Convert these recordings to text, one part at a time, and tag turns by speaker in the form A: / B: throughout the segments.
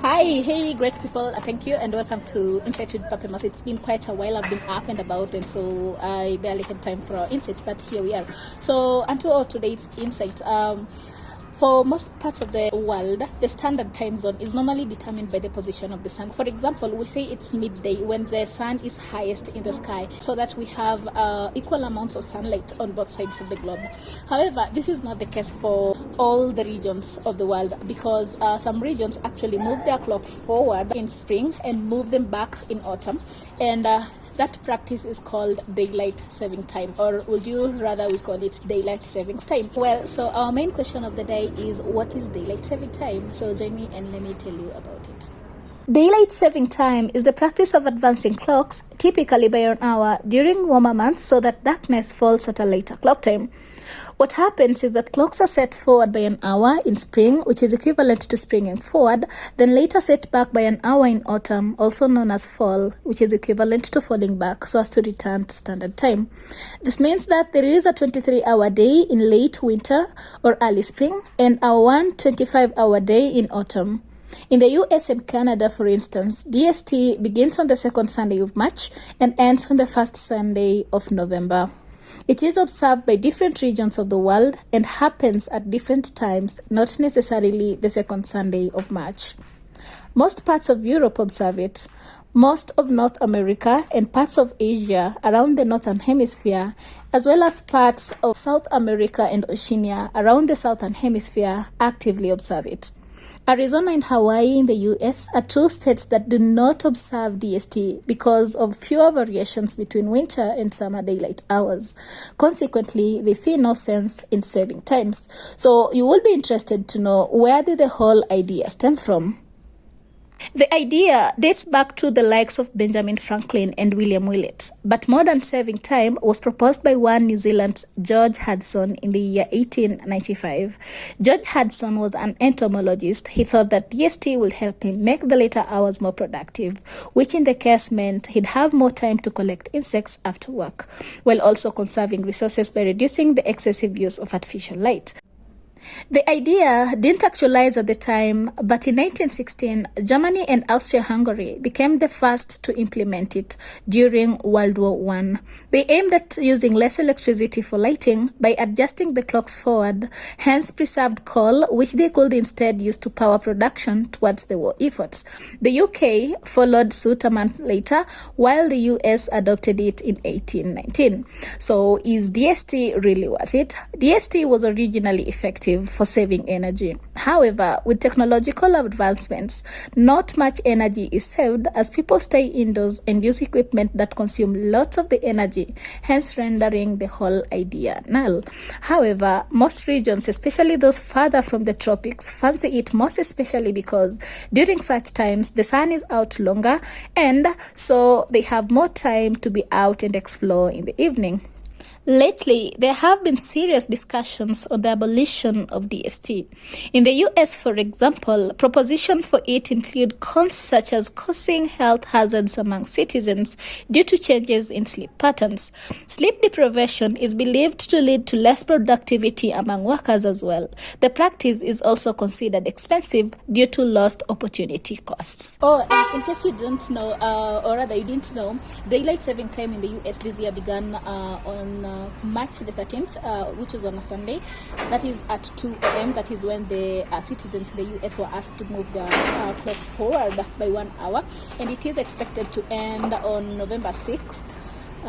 A: Hi, hey, great people. Thank you and welcome to Insight with Papimas. It's been quite a while. I've been up and about, and so I barely had time for our insight, but here we are. So, unto our today's insight. For most parts of the world, the standard time zone is normally determined by the position of the sun. For example, we say it's midday when the sun is highest in the sky, so that we have equal amounts of sunlight on both sides of the globe. However, this is not the case for all the regions of the world, because some regions actually move their clocks forward in spring and move them back in autumn, and that practice is called daylight saving time, or would you rather we call it daylight savings time? Well, so our main question of the day is, what is daylight saving time? So join me and let me tell you about it. Daylight saving time is the practice of advancing clocks, typically by an hour, during warmer months so that darkness falls at a later clock time. What happens is that clocks are set forward by an hour in spring, which is equivalent to springing forward, then later set back by an hour in autumn, also known as fall, which is equivalent to falling back so as to return to standard time. This means that there is a 23-hour day in late winter or early spring and a 125-hour day in autumn. In the US and Canada, for instance, DST begins on the second Sunday of March and ends on the first Sunday of November. It is observed by different regions of the world and happens at different times, not necessarily the second Sunday of March. Most parts of Europe observe it. Most of North America and parts of Asia around the Northern Hemisphere, as well as parts of South America and Oceania around the Southern Hemisphere, actively observe it. Arizona and Hawaii in the US are two states that do not observe DST because of fewer variations between winter and summer daylight hours. Consequently, they see no sense in saving times. So you will be interested to know, where did the whole idea stem from? The idea dates back to the likes of Benjamin Franklin and William Willett, but modern saving time was proposed by one New Zealand's George Hudson in the year 1895. George Hudson was an entomologist. He thought that DST would help him make the later hours more productive, which in the case meant he'd have more time to collect insects after work, while also conserving resources by reducing the excessive use of artificial light. The idea didn't actualize at the time, but in 1916, Germany and Austria-Hungary became the first to implement it during World War I. They aimed at using less electricity for lighting by adjusting the clocks forward, hence preserved coal, which they could instead use to power production towards the war efforts. The UK followed suit a month later, while the US adopted it in 1819. So is DST really worth it? DST was originally effective for saving energy. However, with technological advancements, not much energy is saved as people stay indoors and use equipment that consume lots of the energy, hence rendering the whole idea null. However, most regions, especially those farther from the tropics, fancy it, most especially because during such times the sun is out longer, and so they have more time to be out and explore in the evening. Lately, there have been serious discussions on the abolition of DST. In the US, for example, propositions for it include cons such as causing health hazards among citizens due to changes in sleep patterns. Sleep deprivation is believed to lead to less productivity among workers as well. The practice is also considered expensive due to lost opportunity costs. Oh, in case you don't know, or rather you didn't know, daylight saving time in the US this year began on March the 13th, which was on a Sunday. That is at 2 a.m. That is when the citizens in the US were asked to move their clocks forward by 1 hour. And it is expected to end on November 6th,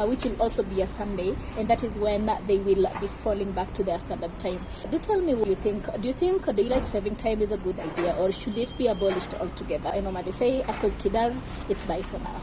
A: which will also be a Sunday. And that is when they will be falling back to their standard time. Do tell me what you think. Do you think daylight saving time is a good idea, or should it be abolished altogether? I normally say, Akul Kidar, it's bye for now.